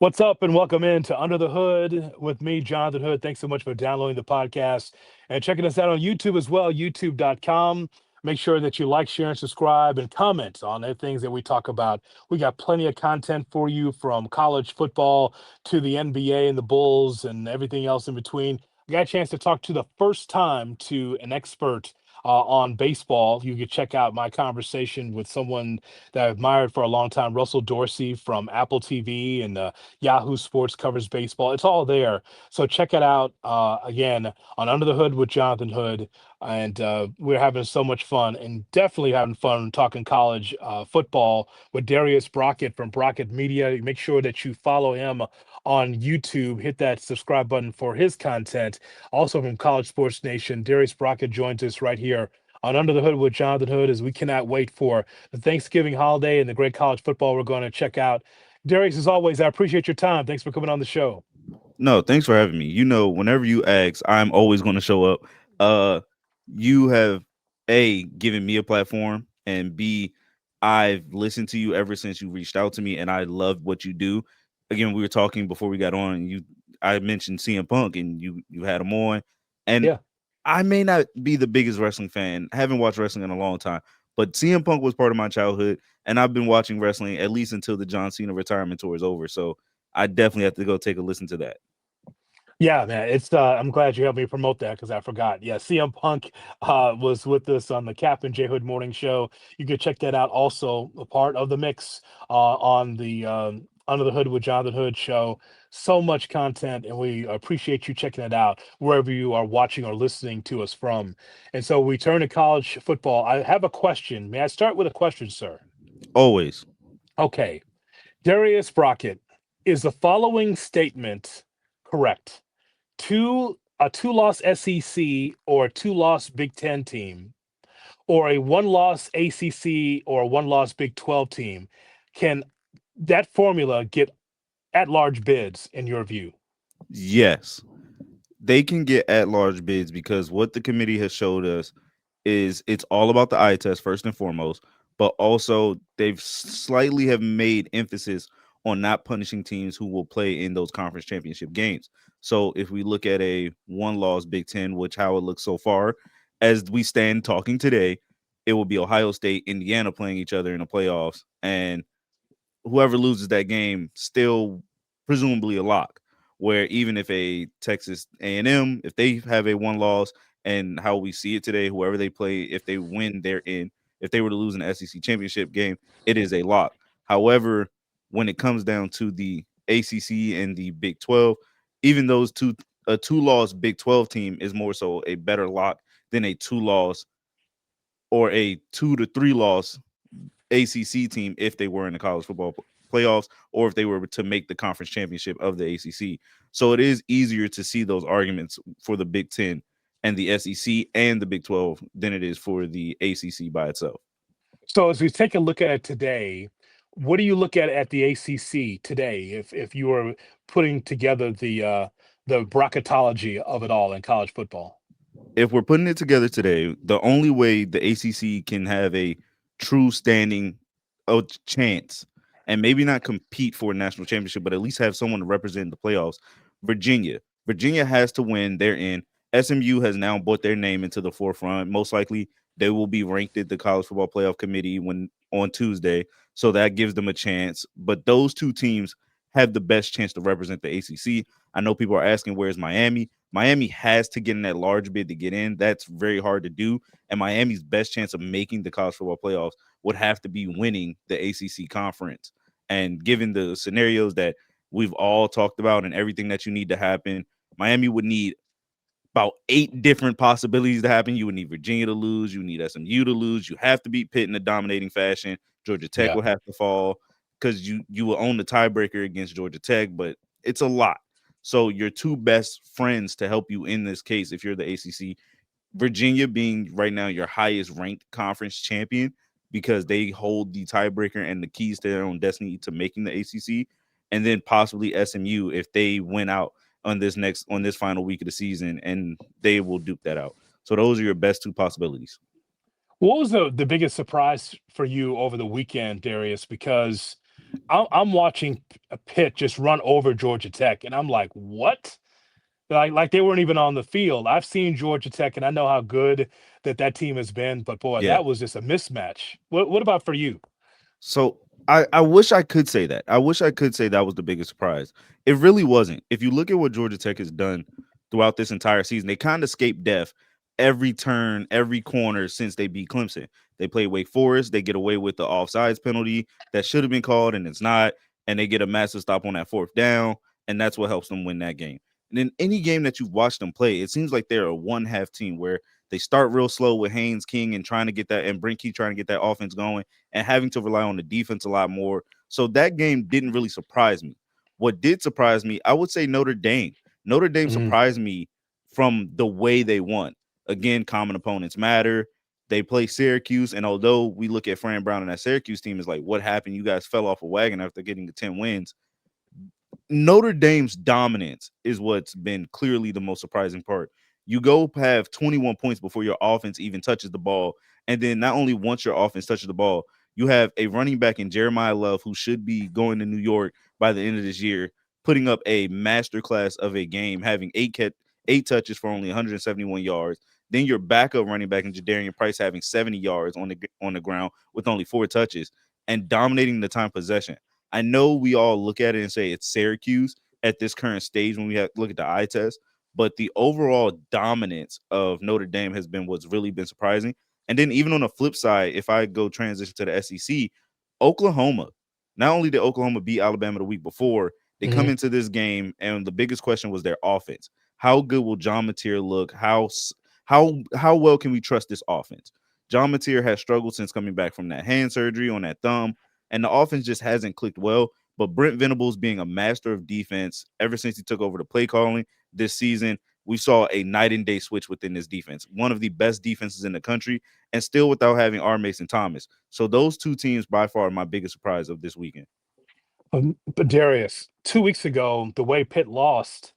What's up, and welcome in to Under the Hood with me, Jonathan Hood. Thanks so much for downloading the podcast and checking us out on YouTube as well, youtube.com. Make sure that you like, share, and subscribe and comment on the things that we talk about. We got plenty of content for you from college football to the NBA and the Bulls and everything else in between. I got a chance to talk to the first time to an expert on baseball. You can check out my conversation with someone that I admired for a long time, Russell Dorsey from Apple TV and Yahoo Sports covers baseball. It's all there. So check it out again on Under the Hood with Jonathan Hood. And we're having so much fun and definitely having fun talking college football with Darius Brockett from Brockett Media. Make sure that you follow him on YouTube. Hit that subscribe button for his content. Also from College Sports Nation, Darius Brockett joins us right here on Under the Hood with Jonathan Hood as we cannot wait for the Thanksgiving holiday and the great college football we're going to check out. Darius, as always, I appreciate your time. Thanks for coming on the show. No, thanks for having me. Whenever you ask, I'm always going to show up. Uh, you have given me a platform, and B, I've listened to you ever since you reached out to me, and I love what you do. Again, we were talking before we got on. I mentioned CM Punk, and you had him on, and Yeah. I may not be the biggest wrestling fan. I haven't watched wrestling in a long time, but CM Punk was part of my childhood, and I've been watching wrestling at least until the John Cena retirement tour is over. So I definitely have to go take a listen to that. Yeah, man. It's I'm glad you helped me promote that because I forgot. Yeah, CM Punk was with us on the Cap and J Hood Morning Show. You can check that out. Also, a part of the mix on the Under the Hood with Jonathan Hood show. So much content, and we appreciate you checking it out wherever you are watching or listening to us from. And so we turn to college football. I have a question. May I start with a question, sir? Always. Okay. Darius Brockett, is the following statement correct? A two-loss SEC or a two-loss Big Ten team, or a one-loss ACC or a one-loss Big 12 team, can that formula get at-large bids in your view? Yes. They can get at large bids because what the committee has showed us is it's all about the eye test first and foremost, but also they've slightly have made emphasis on not punishing teams who will play in those conference championship games. So if we look at a one loss Big Ten, which how it looks so far, as we stand talking today, it will be Ohio State, Indiana playing each other in the playoffs, and whoever loses that game still presumably a lock. Where even if a Texas A&M, if they have a one loss, and how we see it today, whoever they play, if they win, they're in. If they were to lose an SEC championship game, it is a lock. However, when it comes down to the ACC and the Big 12, even those a two-loss Big 12 team is more so a better lock than a two-loss or a 2 to 3 loss ACC team if they were in the college football playoffs or if they were to make the conference championship of the ACC. So it is easier to see those arguments for the Big 10 and the SEC and the Big 12 than it is for the ACC by itself. So as we take a look at it today, what do you look at the ACC today? If you were putting together the bracketology of it all in college football? If we're putting it together today, the only way the ACC can have a true standing chance and maybe not compete for a national championship, but at least have someone to represent the playoffs, Virginia. Virginia has to win. They're in. SMU has now brought their name into the forefront. Most likely, they will be ranked at the College Football Playoff Committee when on Tuesday, so that gives them a chance. But those two teams have the best chance to represent the ACC. I know people are asking, where's Miami? Miami has to get in that large bid to get in. That's very hard to do. And Miami's best chance of making the college football playoffs would have to be winning the ACC conference. And given the scenarios that we've all talked about and everything that you need to happen, Miami would need about 8 different possibilities to happen. You would need Virginia to lose. You need SMU to lose. You have to beat Pitt in a dominating fashion. Georgia Tech Yeah. would have to fall because you will own the tiebreaker against Georgia Tech, but it's a lot. So your two best friends to help you in this case, if you're the ACC, Virginia being right now your highest ranked conference champion because they hold the tiebreaker and the keys to their own destiny to making the ACC, and then possibly SMU if they win out on this final week of the season, and they will duke that out. So those are your best two possibilities. What was the biggest surprise for you over the weekend, Darius? Because I'm watching Pitt just run over Georgia Tech, and I'm like, what? Like they weren't even on the field. I've seen Georgia Tech, and I know how good that team has been. But boy, Yeah. that was just a mismatch. What about for you? So I wish I could say that. I wish I could say that was the biggest surprise. It really wasn't. If you look at what Georgia Tech has done throughout this entire season, they kind of escaped death every turn, every corner since they beat Clemson. They play Wake Forest, they get away with the offsides penalty that should have been called and it's not, and they get a massive stop on that fourth down, and that's what helps them win that game. And in any game that you've watched them play, it seems like they're a one half team where they start real slow with Haynes King and trying to get that, and Brinke trying to get that offense going and having to rely on the defense a lot more. So that game didn't really surprise me. What did surprise me, I would say Notre Dame. Notre Dame Mhm. surprised me from the way they won. Again, common opponents matter. They play Syracuse, and although we look at Fran Brown and that Syracuse team is like, what happened? You guys fell off a wagon after getting the 10 wins. Notre Dame's dominance is what's been clearly the most surprising part. You go have 21 points before your offense even touches the ball. And then not only once your offense touches the ball, you have a running back in Jeremiah Love who should be going to New York by the end of this year, putting up a masterclass of a game, having eight touches for only 171 yards. Then your backup running back in Jadarian Price having 70 yards on the ground with only 4 touches and dominating the time possession. I know we all look at it and say it's Syracuse at this current stage when we have look at the eye test, but the overall dominance of Notre Dame has been what's really been surprising. And then even on the flip side, if I go transition to the SEC, Oklahoma, not only did Oklahoma beat Alabama the week before, they come Mhm. into this game and the biggest question was their offense. How good will John Mateer look? How well can we trust this offense? John Mateer has struggled since coming back from that hand surgery on that thumb, and the offense just hasn't clicked well. But Brent Venables being a master of defense ever since he took over the play calling this season, we saw a night and day switch within this defense. One of the best defenses in the country, and still without having R. Mason Thomas. So those two teams by far are my biggest surprise of this weekend. But Darius, 2 weeks ago, the way Pitt lost,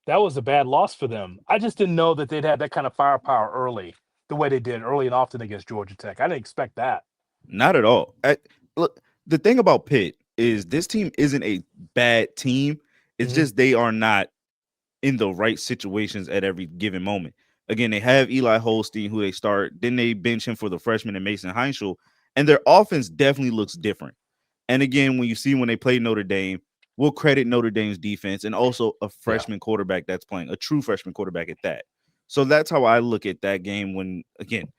that was a bad loss for them. I just didn't know that they'd have that kind of firepower early, the way they did early and often against Georgia Tech. I didn't expect that. Not at all. Look, the thing about Pitt is this team isn't a bad team. It's Mhm. just they are not in the right situations at every given moment. Again, they have Eli Holstein, who they start. Then they bench him for the freshman and Mason Heinschel, and their offense definitely looks different. And again, when they play Notre Dame, we'll credit Notre Dame's defense and also a Yeah, freshman quarterback that's playing, a true freshman quarterback at that. So that's how I look at that game when, again,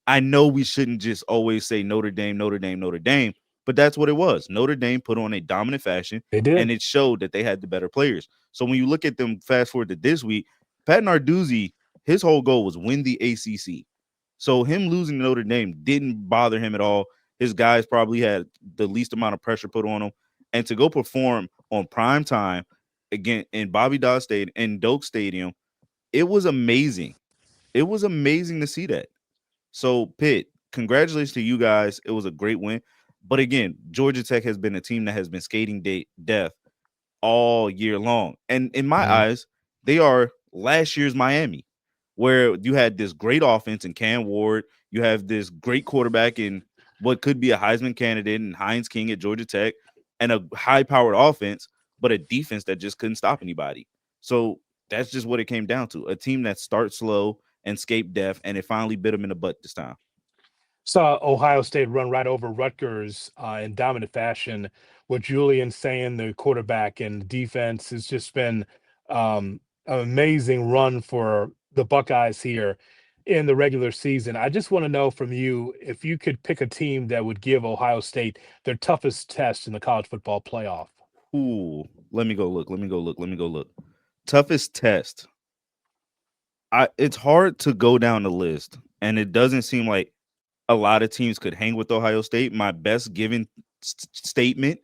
I know we shouldn't just always say Notre Dame, Notre Dame, Notre Dame, but that's what it was. Notre Dame put on a dominant fashion, they and did. it showed that they had the better players. So when you look at them, fast forward to this week, Pat Narduzzi, his whole goal was win the ACC. So him losing to Notre Dame didn't bother him at all. His guys probably had the least amount of pressure put on them, and to go perform on prime time again in Bobby Dodd Stadium in Doak Stadium, it was amazing. It was amazing to see that. So, Pitt, congratulations to you guys. It was a great win. But again, Georgia Tech has been a team that has been skating death all year long. And in my Mhm. eyes, they are last year's Miami, where you had this great offense in Cam Ward. You have this great quarterback in what could be a Heisman candidate in Heinz King at Georgia Tech, and a high powered offense, but a defense that just couldn't stop anybody. So that's just what it came down to, a team that starts slow and skate death, and it finally bit them in the butt this time. Saw Ohio State run right over Rutgers in dominant fashion. With Julian saying the quarterback and defense has just been an amazing run for the Buckeyes here in the regular season. I just want to know from you if you could pick a team that would give Ohio State their toughest test in the college football playoff. Ooh, let me go look. Let me go look. Let me go look. Toughest test. It's hard to go down the list, and it doesn't seem like a lot of teams could hang with Ohio State. My best given statement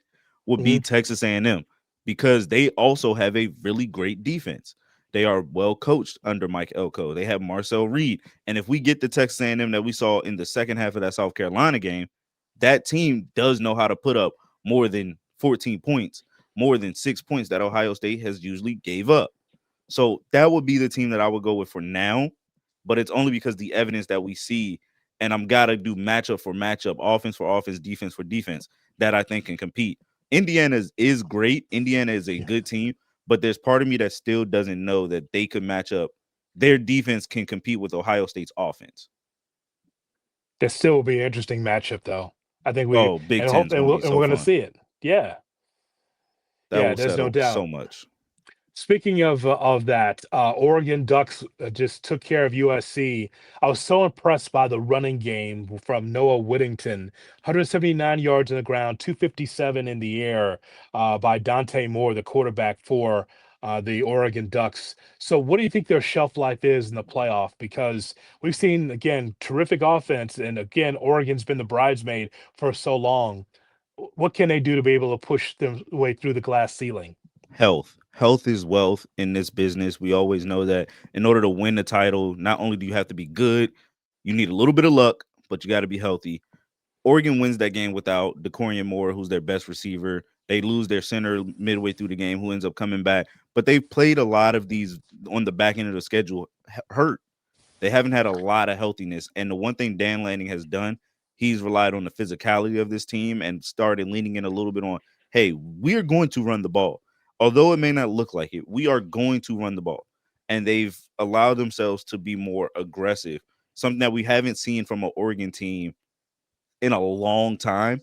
would be Mhm. Texas A&M because they also have a really great defense. They are well coached under Mike Elko. They have Marcel Reed, and if we get the Texas A&M that we saw in the second half of that South Carolina game, that team does know how to put up more than 14 points, more than 6 points that Ohio State has usually gave up. So that would be the team that I would go with for now, but it's only because the evidence that we see, and I'm gotta do matchup for matchup, offense for offense, defense for defense, that I think can compete. Is great. Indiana is a good team, but there's part of me that still doesn't know that they could match up. Their defense can compete with Ohio State's offense. That still will be an interesting matchup, though. I think we Oh, Big and hope Ten's and gonna be we're so going to fun. see it. Yeah, That yeah. will There's no settle doubt. so much. Speaking of that, Oregon Ducks just took care of USC. I was so impressed by the running game from Noah Whittington, 179 yards on the ground, 257 in the air by Dante Moore, the quarterback for the Oregon Ducks. So, what do you think their shelf life is in the playoff? Because we've seen again terrific offense, and again Oregon's been the bridesmaid for so long. What can they do to be able to push their way through the glass ceiling? Health is wealth in this business. We always know that in order to win the title, not only do you have to be good, you need a little bit of luck, but you got to be healthy. Oregon wins that game without DeCorian Moore, who's their best receiver. They lose their center midway through the game, who ends up coming back. But they've played a lot of these on the back end of the schedule hurt. They haven't had a lot of healthiness. And the one thing Dan Lanning has done, he's relied on the physicality of this team and started leaning in a little bit on, hey, we're going to run the ball. Although it may not look like it, we are going to run the ball. And they've allowed themselves to be more aggressive, something that we haven't seen from an Oregon team in a long time.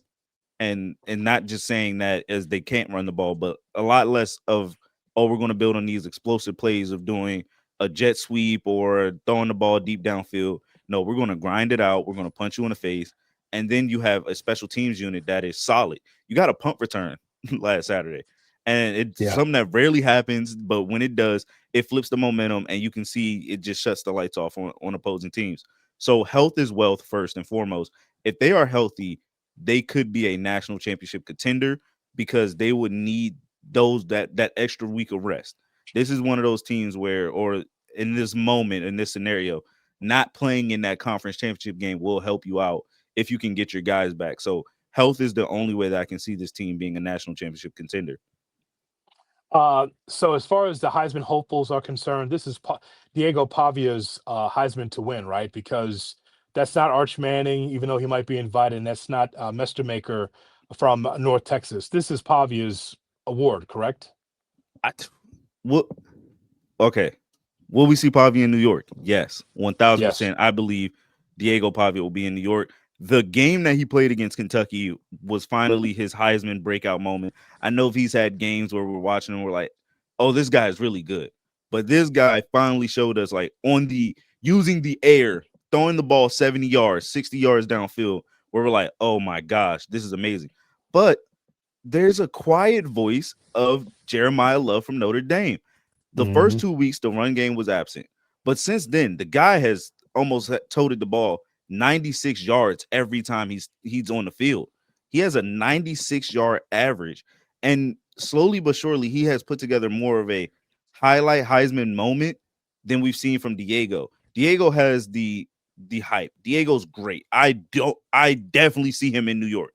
And not just saying that as they can't run the ball, but a lot less of, oh, we're going to build on these explosive plays of doing a jet sweep or throwing the ball deep downfield. No, we're going to grind it out. We're going to punch you in the face. And then you have a special teams unit that is solid. You got a punt return last Saturday. And it's Yeah. something that rarely happens, but when it does, it flips the momentum and you can see it just shuts the lights off on opposing teams. So health is wealth first and foremost. If they are healthy, they could be a national championship contender because they would need that extra week of rest. This is one of those teams where, or in this moment, in this scenario, not playing in that conference championship game will help you out if you can get your guys back. So health is the only way that I can see this team being a national championship contender. So as far as the Heisman hopefuls are concerned, this is Diego Pavia's Heisman to win, right? Because that's not Arch Manning, even though he might be invited, and that's not Mestermaker from North Texas. This is Pavia's award, correct? I, what Okay. Will we see Pavia in New York? Yes, Yes. 1000%. I believe Diego Pavia will be in New York. The game that he played against Kentucky was finally his Heisman breakout moment. I know if he's had games where we're watching and we're like, oh, this guy is really good. But this guy finally showed us, like, on the using the air, throwing the ball 70 yards, 60 yards downfield, where we're like, oh my gosh, this is amazing. But there's a quiet voice of Jeremiah Love from Notre Dame. The first Hmm. 2 weeks, the run game was absent. But since then, the guy has almost toted the ball 96 yards every time he's on the field. He has a 96-yard average. And slowly but surely, he has put together more of a highlight Heisman moment than we've seen from Diego. Diego has the hype. Diego's great. I definitely see him in New York.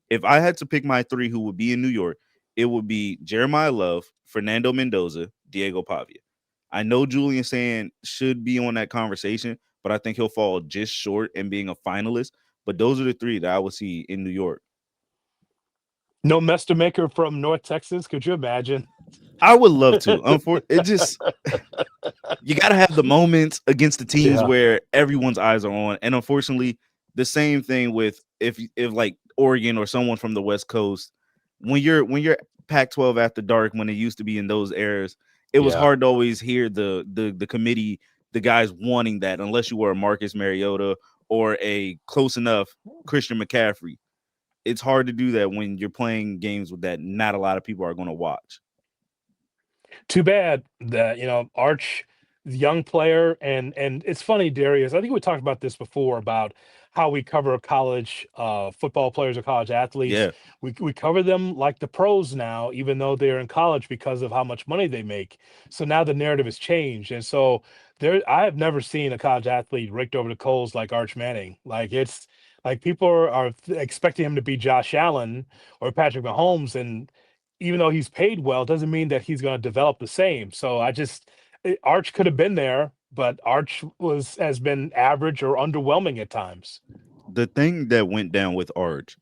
If I had to pick my three who would be in New York, it would be Jeremiah Love, Fernando Mendoza, Diego Pavia. I know Julian Sand should be on that conversation, but I think he'll fall just short in being a finalist. But those are the three that I would see in New York. No Mestermaker from North Texas. Could you imagine? I would love to. It just you got to have the moments against the teams Yeah. where everyone's eyes are on. And unfortunately, the same thing with if like Oregon or someone from the West Coast, when you're Pac-12 after dark, when it used to be in those eras, it was Yeah. hard to always hear the committee, the guys wanting that, unless you were a Marcus Mariota or a close enough Christian McCaffrey. It's hard to do that when you're playing games with that not a lot of people are going to watch. Too bad that Arch, the young player, and it's funny, Darius. I think we talked about this before about how we cover college football players or college athletes. Yeah, We cover them like the pros now, even though they're in college because of how much money they make. So now the narrative has changed, and so I have never seen a college athlete raked over the coals like Arch Manning. Like it's like people are expecting him to be Josh Allen or Patrick Mahomes, and even though he's paid well, doesn't mean that he's going to develop the same. So Arch could have been there, but Arch has been average or underwhelming at times. the thing that went down with Arch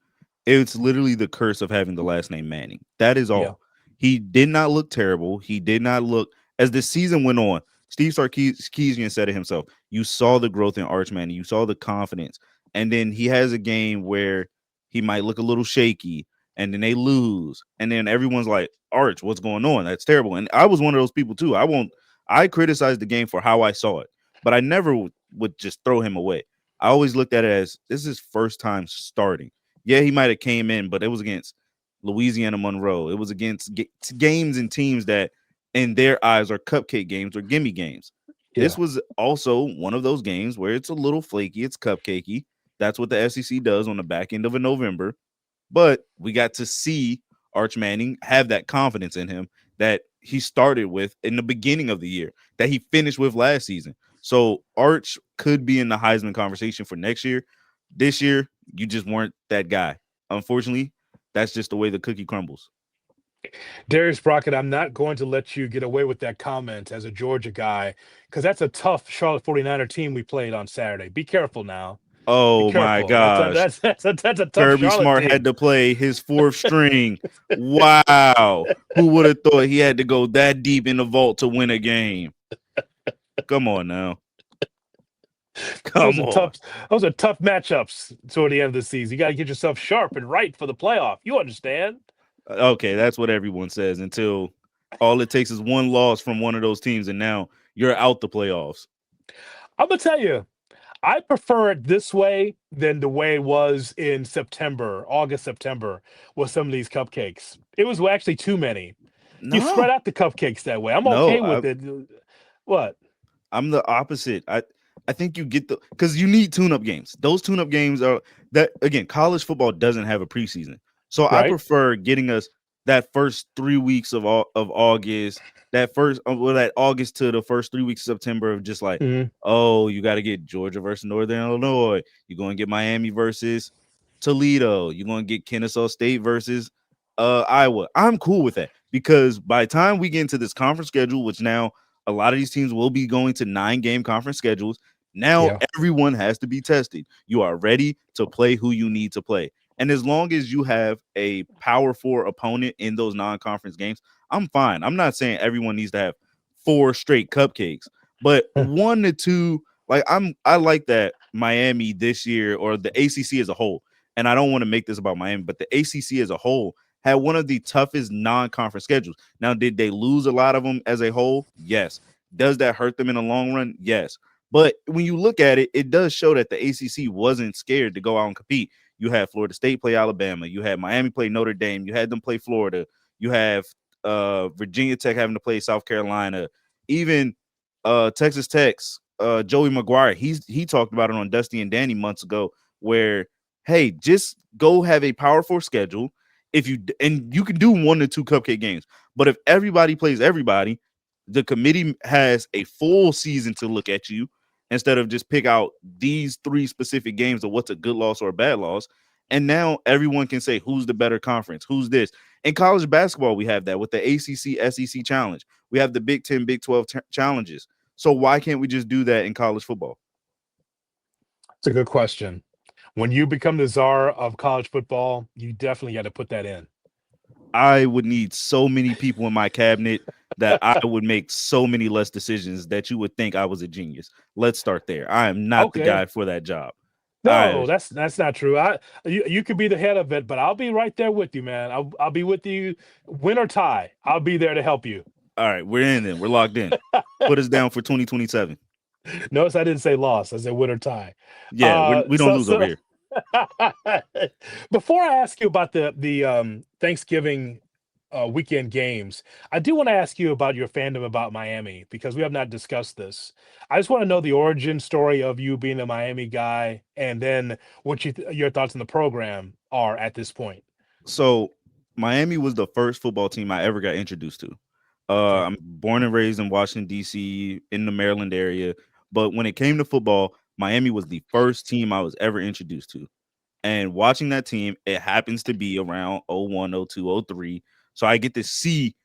It's literally the curse of having the last name Manning. That is Yeah. all. He did not look terrible. He did not look as the season went on. Steve Sarkisian said it himself. You saw the growth in Arch Manning. You saw the confidence, and then he has a game where he might look a little shaky, and then they lose, and then everyone's like, "Arch, what's going on? That's terrible." And I was one of those people too. I won't. I criticized the game for how I saw it, but I never would just throw him away. I always looked at it as this is his first time starting. Yeah, he might have came in, but it was against Louisiana Monroe. It was against games and teams that, in their eyes, are cupcake games or gimme games. This Yeah. was also one of those games where it's a little flaky, it's cupcakey. That's what the SEC does on the back end of a November. But we got to see Arch Manning have that confidence in him that he started with in the beginning of the year, that he finished with last season. So Arch could be in the Heisman conversation for next year. This year, you just weren't that guy. Unfortunately, that's just the way the cookie crumbles. Darius Brockett, I'm not going to let you get away with that comment as a Georgia guy, because that's a tough Charlotte 49er team we played on Saturday. Be careful now. Be Oh my careful. That's a gosh. that's that's a tough Kirby Charlotte Smart team. had to play his fourth string. Wow. Who would have thought he had to go that deep in the vault to win a game? Come on now. Those Come are on. tough. Those are tough matchups toward the end of the season. You got to get yourself sharp and right for the playoff. You understand? Okay, that's what everyone says until all it takes is one loss from one of those teams, and now you're out the playoffs. I'm gonna tell you, I prefer it this way than the way it was in September, August, September, with some of these cupcakes. It was actually too many. You spread No, out the cupcakes that way. I'm no, okay with it. What? I'm the opposite. I think you get the because you need tune-up games. Those tune-up games are that again, college football doesn't have a preseason. So I Right? prefer getting us that first 3 weeks of August, that first well, that August to the first 3 weeks of September of just like, Mhm. oh, you got to get Georgia versus Northern Illinois. You're going to get Miami versus Toledo. You're going to get Kennesaw State versus Iowa. I'm cool with that because by the time we get into this conference schedule, which now a lot of these teams will be going to 9-game conference schedules. Now Yeah. everyone has to be tested. You are ready to play who you need to play. And as long as you have a power four opponent in those non-conference games, I'm fine. I'm not saying everyone needs to have 4 straight cupcakes, but 1 to 2, like I like that Miami this year or the ACC as a whole. And I don't want to make this about Miami, but the ACC as a whole had one of the toughest non-conference schedules. Now, did they lose a lot of them as a whole? Yes. Does that hurt them in the long run? Yes. But when you look at it, it does show that the ACC wasn't scared to go out and compete. You had Florida State play Alabama. You had Miami play Notre Dame. You had them play Florida. You have Virginia Tech having to play South Carolina. Even Texas Tech's Joey McGuire. He talked about it on Dusty and Danny months ago, where hey, just go have a power four schedule. If you and you can do 1 to 2 cupcake games, but if everybody plays everybody, the committee has a full season to look at you instead of just pick out these 3 specific games of what's a good loss or a bad loss. And now everyone can say who's the better conference, who's this. In college basketball, we have that with the ACC, SEC challenge. We have the Big 10, Big 12 challenges. So why can't we just do that in college football? It's a good question. When you become the czar of college football, you definitely got to put that in. I would need so many people in my cabinet that I would make so many less decisions that you would think I was a genius. Let's start there. I am not the Okay. guy for that job. I No, that's not true. You could be the head of it, but I'll be right there with you, man. I'll be with you, win or tie. I'll be there to help you. all right, we're in then. We're locked in. Put us down for 2027. Notice I didn't say loss. I said win or tie. Yeah, we don't So lose over so here. before I ask you about the Thanksgiving weekend games, I do want to ask you about your fandom about Miami because we have not discussed this. I just want to know the origin story of you being a Miami guy, and then what your thoughts on the program are at this point. So Miami was the first football team I ever got introduced to. Okay. I'm born and raised in Washington, D.C., in the Maryland area. But when it came to football, Miami was the first team I was ever introduced to. And watching that team, it happens to be around 01, 02, 03. So I get to see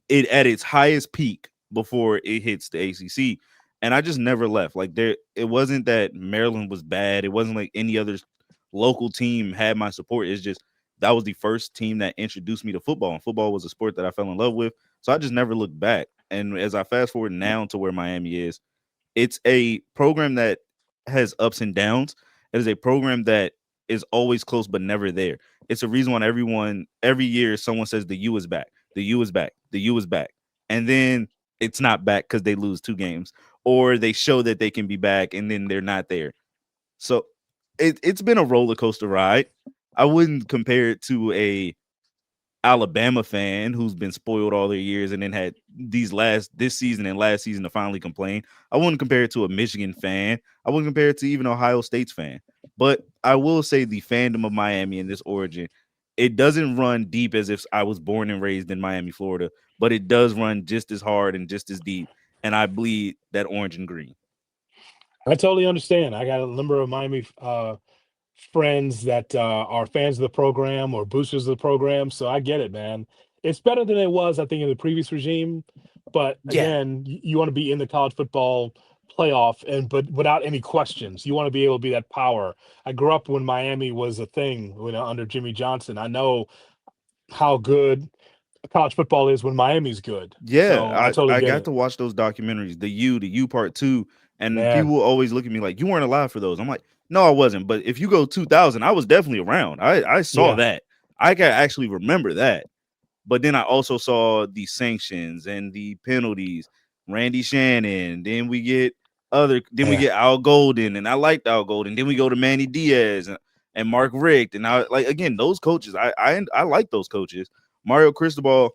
it at its highest peak before it hits the ACC. And I just never left. Like it wasn't that Maryland was bad. It wasn't like any other local team had my support. It's just that was the first team that introduced me to football, and football was a sport that I fell in love with. So I just never looked back. And as I fast forward now to where Miami is, it's a program that has ups and downs. It is a program that is always close but never there. It's a reason why everyone every year someone says the U is back, the U is back, the U is back, and then it's not back because they lose 2 games, or they show that they can be back and then they're not there. So it's been a roller coaster ride. I wouldn't compare it to a Alabama fan who's been spoiled all their years and then had this season and last season to finally complain. I wouldn't compare it to a Michigan fan. I wouldn't compare it to even Ohio State's fan. But I will say the fandom of Miami in this origin, it doesn't run deep as if I was born and raised in Miami, Florida, but it does run just as hard and just as deep. And I bleed that orange and green. I totally understand. I got a number of Miami friends that are fans of the program or boosters of the program, so I get it, man. It's better than it was, I think, in the previous regime. But Yeah. again, you want to be in the college football playoff, and but without any questions, you want to be able to be that power. I grew up when Miami was a thing, under Jimmy Johnson. I know how good college football is when Miami's good. Yeah, So I totally I get got it, to watch those documentaries, the U part two, and people man. will always look at me like you weren't alive for those. I'm like, no, I wasn't. But if you go 2000, I was definitely around. I saw Yeah, that. I can actually remember that. But then I also saw the sanctions and the penalties. Randy Shannon. Then we yeah. get Al Golden, and I liked Al Golden. Then we go to Manny Diaz and Mark Richt, and I like again those coaches. I like those coaches. Mario Cristobal,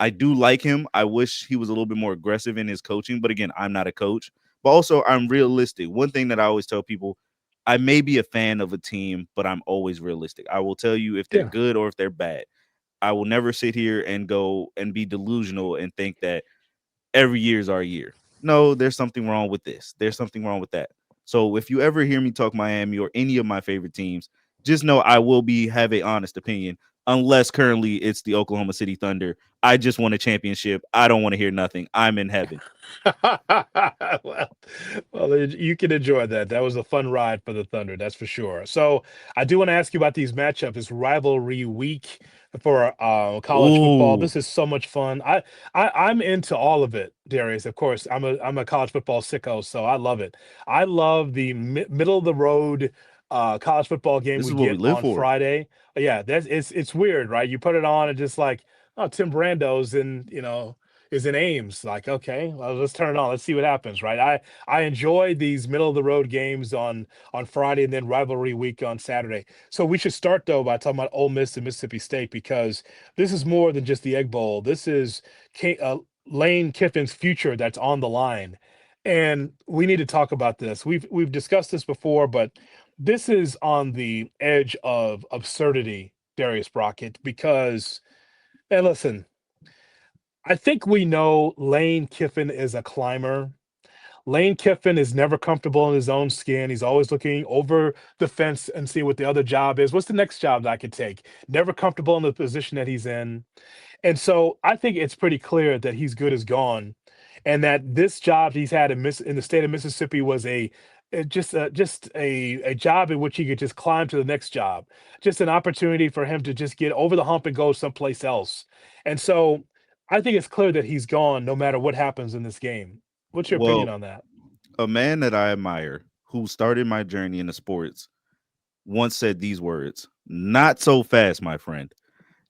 I do like him. I wish he was a little bit more aggressive in his coaching, but again, I'm not a coach. But also, I'm realistic. One thing that I always tell people, I may be a fan of a team, but I'm always realistic. I will tell you if they're Yeah. good or if they're bad. I will never sit here and go and be delusional and think that every year is our year. No, there's something wrong with this. There's something wrong with that. So if you ever hear me talk Miami or any of my favorite teams, just know I will be have a honest opinion. Unless currently it's the Oklahoma City Thunder. I just won a championship. I don't want to hear nothing. I'm in heaven. well, you can enjoy that. That was a fun ride for the Thunder, that's for sure. So I do want to ask you about these matchups. It's rivalry week for college football. Ooh, This is so much fun. I'm into all of it, Darius. Of course, I'm a college football sicko, so I love it. I love the middle of the road college football game this we is what we get live on for. Friday. Yeah, that's it's weird, right? You put it on and just like, oh, Tim Brando's in, is in Ames. Like, okay, well, let's turn it on. Let's see what happens, right? I enjoy these middle of the road games on Friday and then rivalry week on Saturday. So we should start though by talking about Ole Miss and Mississippi State because this is more than just the Egg Bowl. This is Lane Kiffin's future that's on the line, and we need to talk about this. We've discussed this before, but this is on the edge of absurdity, Darius Brockett, because and listen, I think we know Lane Kiffin is a climber. Lane Kiffin is never comfortable in his own skin. He's always looking over the fence and see what the other job is. What's the next job that I could take? Never comfortable in the position that he's in. And so I think it's pretty clear that he's good as gone, and that this job he's had in the state of Mississippi was just a job in which he could just climb to the next job, just an opportunity for him to just get over the hump and go someplace else. And so I think it's clear that he's gone no matter what happens in this game. What's your opinion Well, on that? a man that I admire who started my journey in the sports once said these words: "Not so fast, my friend."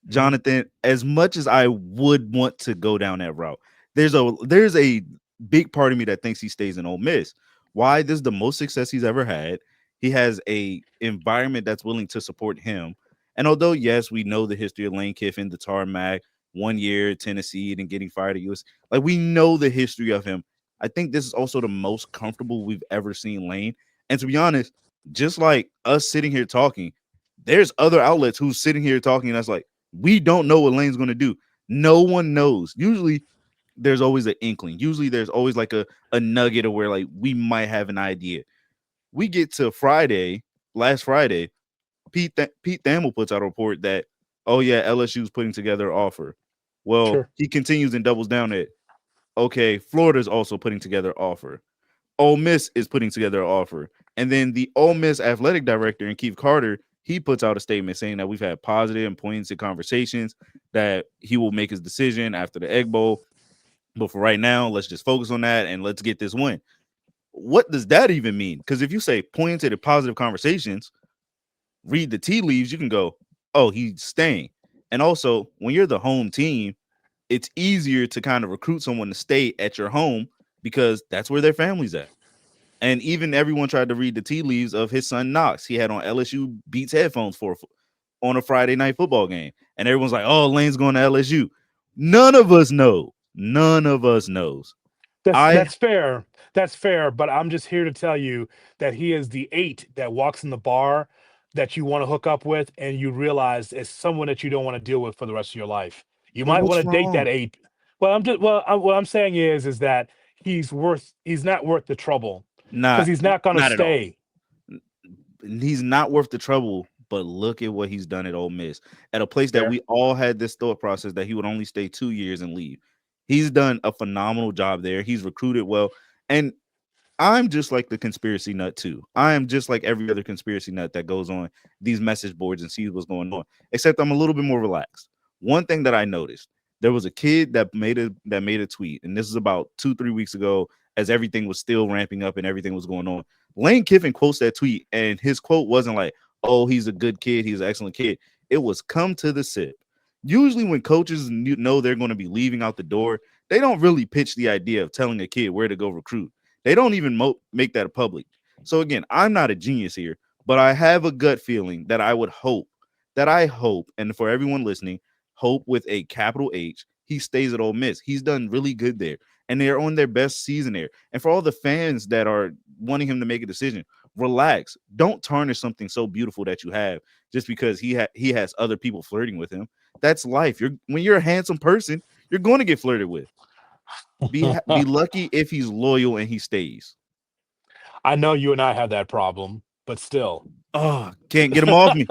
Mhm. Jonathan, as much as I would want to go down that route, there's a big part of me that thinks he stays in Ole Miss. Why? This is the most success he's ever had. He has a environment that's willing to support him. And although yes, we know the history of Lane Kiffin, the tarmac, 1 year at Tennessee, and getting fired at US, like we know the history of him. I think this is also the most comfortable we've ever seen Lane. And to be honest, just like us sitting here talking, there's other outlets who's sitting here talking, and that's like we don't know what Lane's going to do. No one knows. Usually, there's always an inkling. Usually, there's always like a nugget of where like we might have an idea. We get to Friday, last Friday, Pete Thamel puts out a report that, oh yeah, LSU's putting together an offer. Well, Sure. he continues and doubles down that, okay, Florida's also putting together an offer. Ole Miss is putting together an offer. And then the Ole Miss athletic director and Keith Carter he puts out a statement saying that we've had positive and poignant conversations, that he will make his decision after the Egg Bowl. But for right now, let's just focus on that and let's get this win. What does that even mean? Because if you say pointed and positive conversations, read the tea leaves, you can go, oh, he's staying. And also, when you're the home team, it's easier to kind of recruit someone to stay at your home because that's where their family's at. And even everyone tried to read the tea leaves of his son Knox. He had on LSU Beats headphones for on a Friday night football game, and everyone's like, "Oh, Lane's going to LSU." None of us know. None of us knows. That's I that's fair. That's fair. But I'm just here to tell you that he is the eight that walks in the bar that you want to hook up with, and you realize it's someone that you don't want to deal with for the rest of your life. You but might want what's to date that wrong? eight. Well, what I'm saying is that he's not worth the trouble because Not he's not going to not at all. stay. He's not worth the trouble. But look at what he's done at Ole Miss, at a place that Fair. we all had this thought process that he would only stay 2 years and leave. He's done a phenomenal job there. He's recruited well, and I'm just like the conspiracy nut too. I am just like every other conspiracy nut that goes on these message boards and sees what's going on. Except I'm a little bit more relaxed. One thing that I noticed, there was a kid that made a tweet, and this is about 2-3 weeks ago, as everything was still ramping up and everything was going on. Lane Kiffin quotes that tweet, and his quote wasn't like, "Oh, he's a good kid, he's an excellent kid." It was, "Come to the sip." Usually, when coaches know they're going to be leaving out the door, they don't really pitch the idea of telling a kid where to go recruit. They don't even make that public. So again, I'm not a genius here, but I have a gut feeling that I hope, and for everyone listening, hope with a capital H, he stays at Ole Miss. He's done really good there, and they're on their best season there. And for all the fans that are wanting him to make a decision, relax. Don't tarnish something so beautiful that you have just because he has other people flirting with him. That's life. When you're a handsome person, you're going to get flirted with. Be lucky if he's loyal and he stays. I know you and I have that problem, but still. Oh, can't get him off me.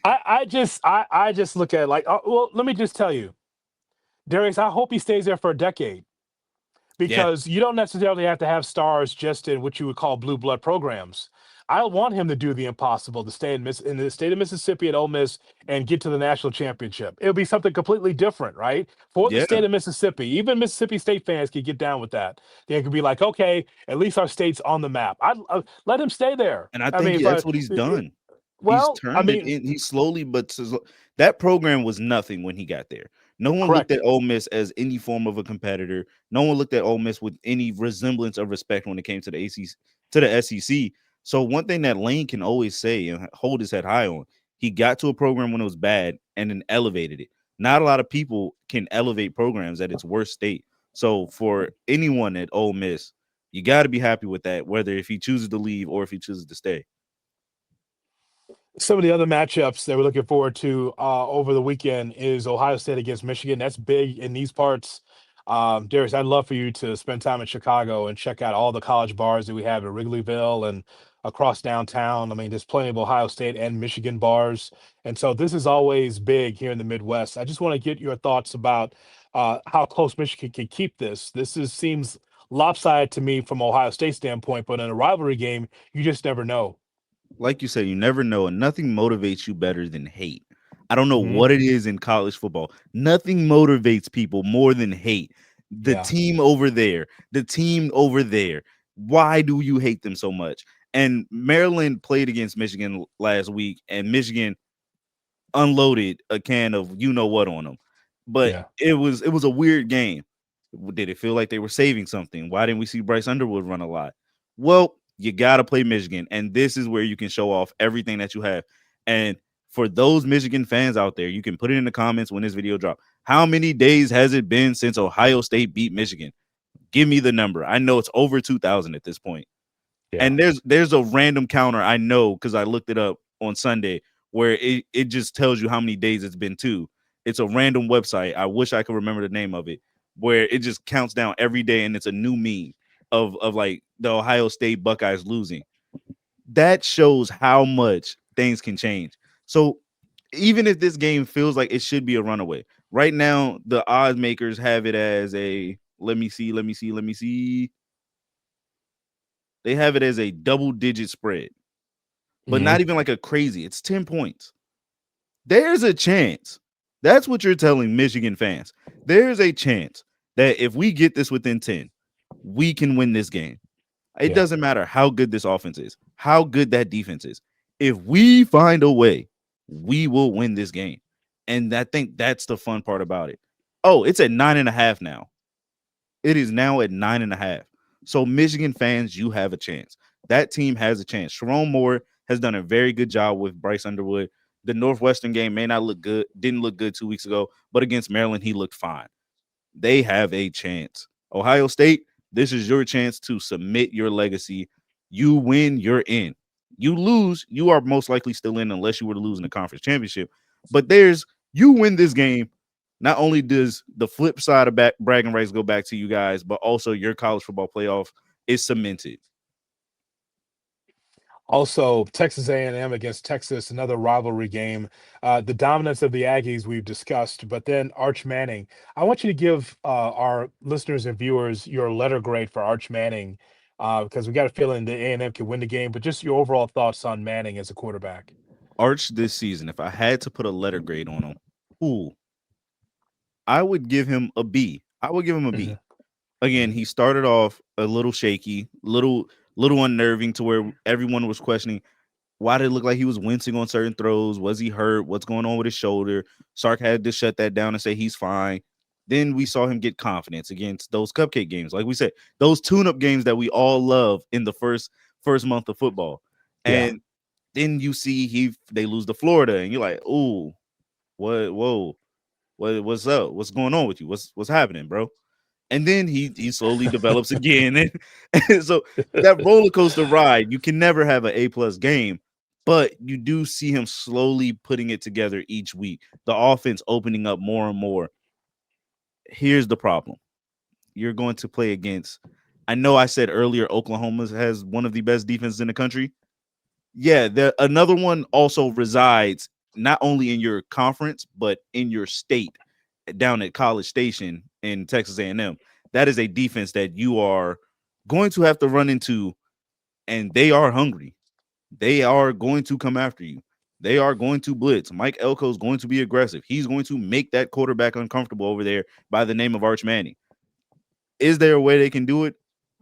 I just look at it like, well, let me just tell you, Darius, I hope he stays there for a decade Yeah, because you don't necessarily have to have stars just in what you would call blue blood programs. I want him to do the impossible to stay in the state of Mississippi at Ole Miss and get to the national championship. It'll be something completely different, right? For the yeah. state of Mississippi, even Mississippi State fans can get down with that. They could be like, okay, at least our state's on the map. I let him stay there. And I I mean, think if that's what he's done. He's well, I turned it mean, in. He slowly, that program was nothing when he got there. No one looked correct. at Ole Miss as any form of a competitor. No one looked at Ole Miss with any resemblance of respect when it came to the ACC, to the SEC. So one thing that Lane can always say and hold his head high on, he got to a program when it was bad and then elevated it. Not a lot of people can elevate programs at its worst state. So for anyone at Ole Miss, you got to be happy with that, whether if he chooses to leave or if he chooses to stay. Some of the other matchups that we're looking forward to over the weekend is Ohio State against Michigan. That's big in these parts. Darius, I'd love for you to spend time in Chicago and check out all the college bars that we have at Wrigleyville and across downtown. I mean, there's plenty of Ohio State and Michigan bars. And so this is always big here in the Midwest. I just want to get your thoughts about how close Michigan can keep this. Seems lopsided to me from Ohio State standpoint, but in a rivalry game, you just never know. Like you said, you never know, and nothing motivates you better than hate. I don't know Hmm. what it is in college football. Nothing motivates people more than hate. The Yeah. team over there, the team over there. Why do you hate them so much? And Maryland played against Michigan last week, and Michigan unloaded a can of you know what on them. But Yeah. it was a weird game. Did it feel like they were saving something? Why didn't we see Bryce Underwood run a lot? Well, you got to play Michigan, and this is where you can show off everything that you have. And for those Michigan fans out there, you can put it in the comments when this video drops. How many days has it been since Ohio State beat Michigan? Give me the number. I know it's over 2,000 at this point. Yeah. And there's a random counter I know because I looked it up on Sunday where it just tells you how many days it's been to. It's a random website. I wish I could remember the name of it, where it just counts down every day and it's a new meme of like the Ohio State Buckeyes losing. That shows how much things can change. So even if this game feels like it should be a runaway, right now the odds makers have it as a let me see. They have it as a double-digit spread, but Hmm. not even like a crazy. It's 10 points. There's a chance. That's what you're telling Michigan fans. There's a chance that if we get this within 10, we can win this game. It Yeah. doesn't matter how good this offense is, how good that defense is. If we find a way, we will win this game. And I think that's the fun part about it. Oh, it's at 9.5 now. It is now at 9.5. So, Michigan fans, you have a chance. That team has a chance. Sharon Moore has done a very good job with Bryce Underwood. The Northwestern game may not look good, didn't look good 2 weeks ago, but against Maryland, he looked fine. They have a chance. Ohio State, this is your chance to submit your legacy. You win, you're in. You lose, you are most likely still in unless you were to lose in the conference championship. But you win this game. Not only does the flip side of bragging rights go back to you guys, but also your college football playoff is cemented. Also, Texas A&M against Texas, another rivalry game. The dominance of the Aggies we've discussed, but then Arch Manning. I want you to give our listeners and viewers your letter grade for Arch Manning, because we got a feeling that A&M can win the game. But just your overall thoughts on Manning as a quarterback. Arch this season, if I had to put a letter grade on him, ooh, I would give him a B. I would give him a Hmm. B. Again, he started off a little shaky, little unnerving to where everyone was questioning why did it look like he was wincing on certain throws? Was he hurt? What's going on with his shoulder? Sark had to shut that down and say he's fine. Then we saw him get confidence against those cupcake games. Like we said, those tune-up games that we all love in the first month of football. Yeah. And then you see they lose to Florida, and you're like, "Ooh, whoa, what's up? What's going on with you? What's happening, bro?" And then he slowly develops again. And so that roller coaster ride, you can never have an A+ game, but you do see him slowly putting it together each week. The offense opening up more and more. Here's the problem. You're going to play against, I know I said earlier Oklahoma has one of the best defenses in the country. Yeah, another one also resides not only in your conference but in your state down at College Station in Texas A&M. That is a defense that you are going to have to run into, and they are hungry. They are going to come after you. They are going to blitz. Mike Elko is going to be aggressive. He's going to make that quarterback uncomfortable over there by the name of Arch Manning. Is there a way they can do it?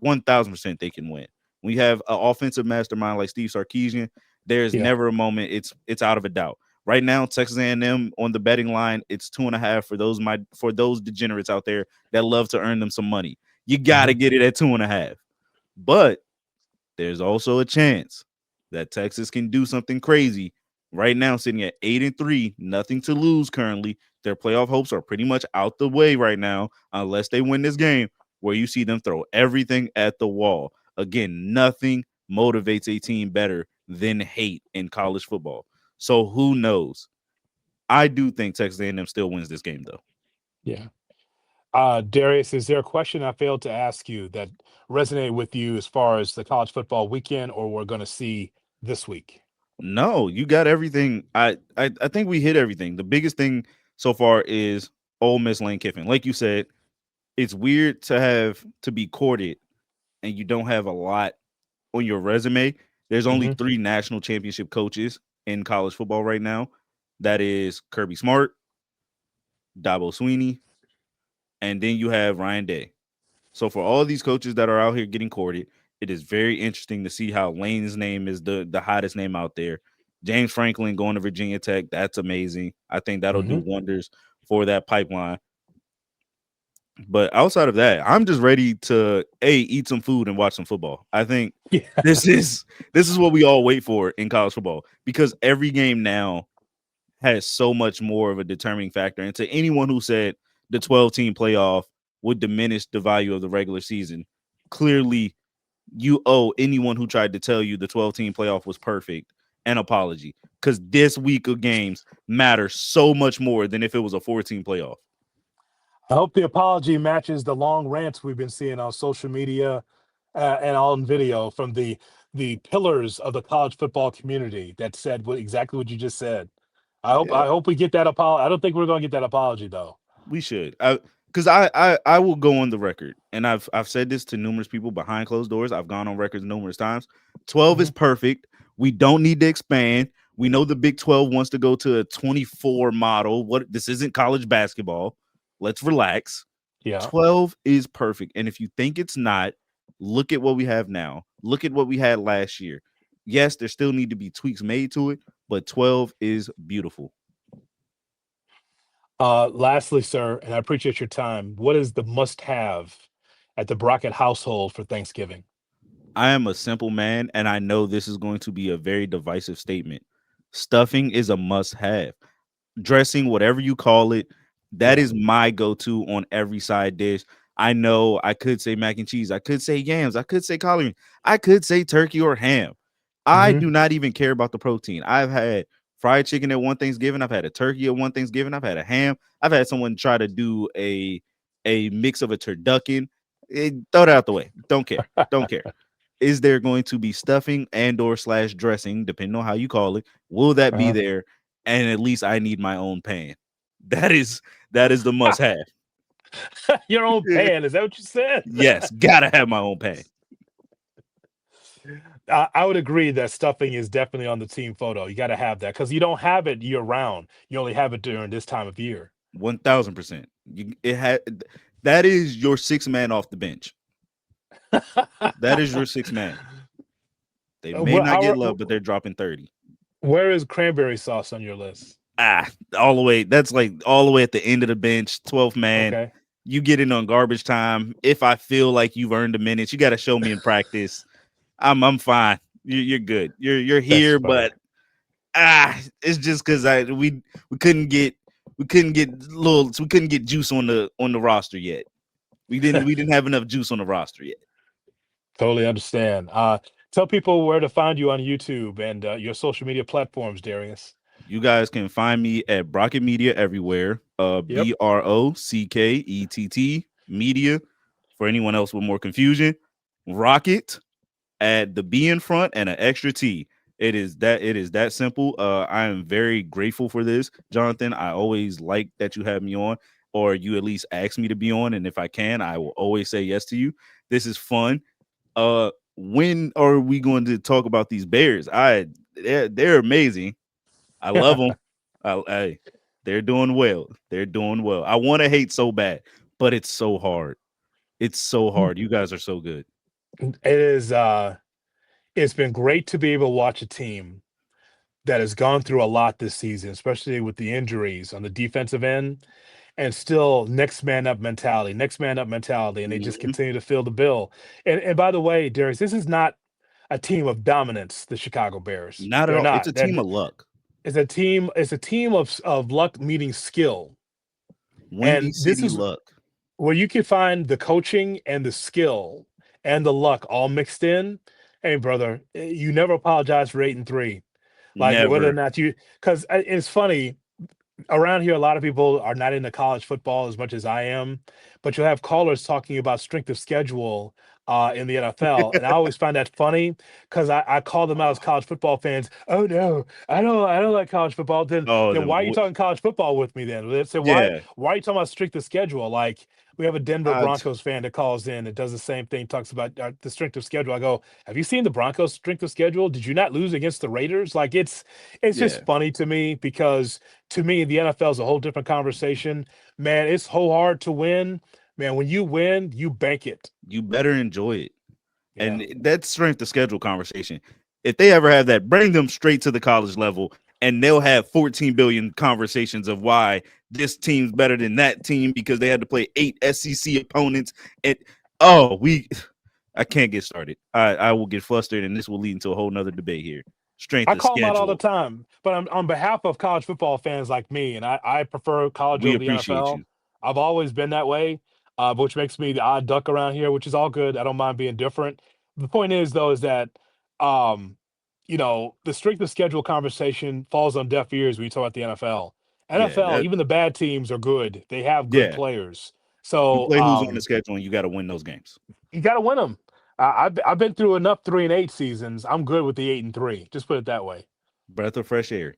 1,000% they can win. When you have an offensive mastermind like Steve Sarkisian, there's Yeah. never a moment it's out of a doubt. Right now, Texas A&M on the betting line, it's 2.5 for those degenerates out there that love to earn them some money. You got to Hmm. get it at 2.5. But there's also a chance that Texas can do something crazy. Right now, sitting at 8-3, nothing to lose currently. Their playoff hopes are pretty much out the way right now, unless they win this game, where you see them throw everything at the wall. Again, nothing motivates a team better than hate in college football. So who knows? I do think Texas A&M still wins this game, though. Yeah. Darius, is there a question I failed to ask you that resonated with you as far as the college football weekend or we're going to see this week? No, you got everything. I think we hit everything. The biggest thing so far is Ole Miss Lane Kiffin. Like you said, it's weird to have to be courted and you don't have a lot on your resume. There's only Hmm. 3 national championship coaches in college football right now. That is Kirby Smart, Dabo Sweeney, and then you have Ryan Day. So for all these coaches that are out here getting courted, it is very interesting to see how Lane's name is the hottest name out there. James Franklin going to Virginia Tech, that's amazing. I think that'll do Hmm. wonders for that pipeline. But outside of that, I'm just ready to eat some food and watch some football. I think Yeah. this is this is what we all wait for in college football because every game now has so much more of a determining factor. And to anyone who said the 12-team playoff would diminish the value of the regular season, clearly you owe anyone who tried to tell you the 12-team playoff was perfect an apology because this week of games matter so much more than if it was a 14 playoff. I hope the apology matches the long rants we've been seeing on social media and on video from the pillars of the college football community that said exactly what you just said. I hope Yeah, I hope we get that apology. I don't think we're going to get that apology though. we should. because I will go on the record, and I've said this to numerous people behind closed doors. I've gone on records numerous times. 12 is Mhm. perfect. We don't need to expand. We know the Big 12 wants to go to a 24 model. What this isn't college basketball. Let's relax. Yeah. 12 is perfect. And if you think it's not, look at what we have now. Look at what we had last year. Yes, there still need to be tweaks made to it, but 12 is beautiful. Lastly, sir, and I appreciate your time. What is the must-have at the Brockett household for Thanksgiving? I am a simple man, and I know this is going to be a very divisive statement. Stuffing is a must have. Dressing, whatever you call it, that Yeah. is my go-to on every side dish. I know I could say mac and cheese, I could say yams, I could say collard, I could say turkey or ham. I Hmm. do not even care about the protein. I've had fried chicken at one Thanksgiving, I've had a turkey at one Thanksgiving, I've had a ham, I've had someone try to do a mix of a turducken. Throw it out the way. Don't care. Don't care. Is there going to be stuffing and or slash dressing, depending on how you call it? Will that be Uh-huh. there? And at least I need my own pan. That is that is the must have. Your own pan, is that what you said? Yes, gotta have my own pan. I would agree that stuffing is definitely on the team photo. You got to have that because you don't have it year round. You only have it during this time of year. 1000%. You it had that is your six man off the bench. That is your six man. They may What? not get How? love, but they're dropping 30. Where is cranberry sauce on your list? Ah, all the way. That's like all the way at the end of the bench, 12th man. Okay. You get in on garbage time. If I feel like you've earned a minute, you got to show me in practice. I'm fine. You're good. You're That's here, funny. but it's just because we couldn't get we couldn't get juice on the roster yet. We didn't have enough juice on the roster yet. Totally understand. Tell people where to find you on YouTube and your social media platforms, Darius. You guys can find me at Brockett Media everywhere. Yep. Brockett Media. For anyone else with more confusion, Rocket, add the B in front and an extra T. It is that simple. I am very grateful for this, Jonathan. I always like that you have me on, or you at least ask me to be on, and if I can, I will always say yes to you. This is fun. When are we going to talk about these Bears? They're amazing. I love them. Hey, they're doing well. They're doing well. I want to hate so bad, but it's so hard. It's so hard. You guys are so good. It is. It's been great to be able to watch a team that has gone through a lot this season, especially with the injuries on the defensive end, and still next man up mentality, and they just Mhm. continue to fill the bill. And by the way, Darius, this is not a team of dominance. The Chicago Bears, Not at they're all. It's not. a They're, team of luck. it's a team. It's a team of luck meeting skill, Windy and this City is luck. where you can find the coaching and the skill and the luck all mixed in. Hey, brother, you never apologize for 8-3. Like whether or Never. not you, because it's funny around here, a lot of people are not into college football as much as I am, but you'll have callers talking about strength of schedule in the NFL, and I always find that funny because I call them out as college football fans. Oh no, I don't like college football. Then Oh, then why are you the talking college football with me then? They say yeah. why are you talking about strength of schedule? Like we have a Denver I Broncos fan that calls in and does the same thing, talks about the strength of schedule. I go, have you seen the Broncos strength of schedule? Did you not lose against the Raiders? Like it's yeah. just funny to me because to me, the NFL is a whole different conversation. Man, it's so hard to win. Man, when you win, you bank it. You better enjoy it. Yeah. And that's strength of schedule conversation. If they ever have that, bring them straight to the college level, and they'll have 14 billion conversations of why this team's better than that team because they had to play 8 SEC opponents. And oh, I can't get started. I will get flustered, and this will lead into a whole nother debate here. Strength I of call them out all the schedule. time, but on behalf of college football fans like me, and I prefer college We over the appreciate NFL. you. I've always been that way, which makes me the odd duck around here, which is all good. I don't mind being different. The point is, though, is that um, the strength of schedule conversation falls on deaf ears when you talk about the NFL. Yeah, NFL, that even the bad teams are good. They have good yeah. players. You So play who's on the schedule, and you got to win those games. you got to win them. I've been through enough 3-8 seasons. I'm good with the 8-3. Just put it that way. Breath of fresh air.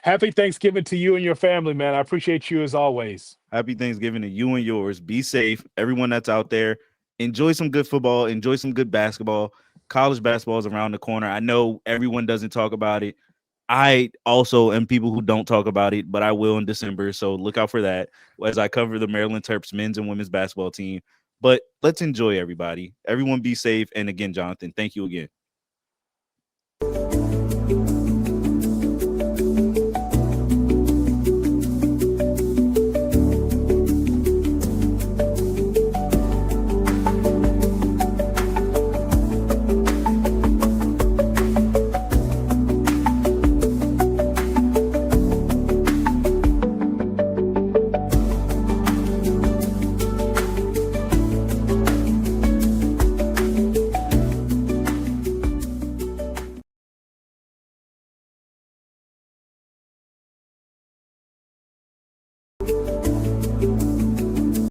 Happy Thanksgiving to you and your family, man. I appreciate you as always. Happy Thanksgiving to you and yours. Be safe. Everyone that's out there, enjoy some good football, enjoy some good basketball. College basketball is around the corner. I know everyone doesn't talk about it. I also am people who don't talk about it, but I will in December. So look out for that as I cover the Maryland Terps men's and women's basketball team. But let's enjoy everybody. Everyone be safe. And again, Jonathan, thank you again.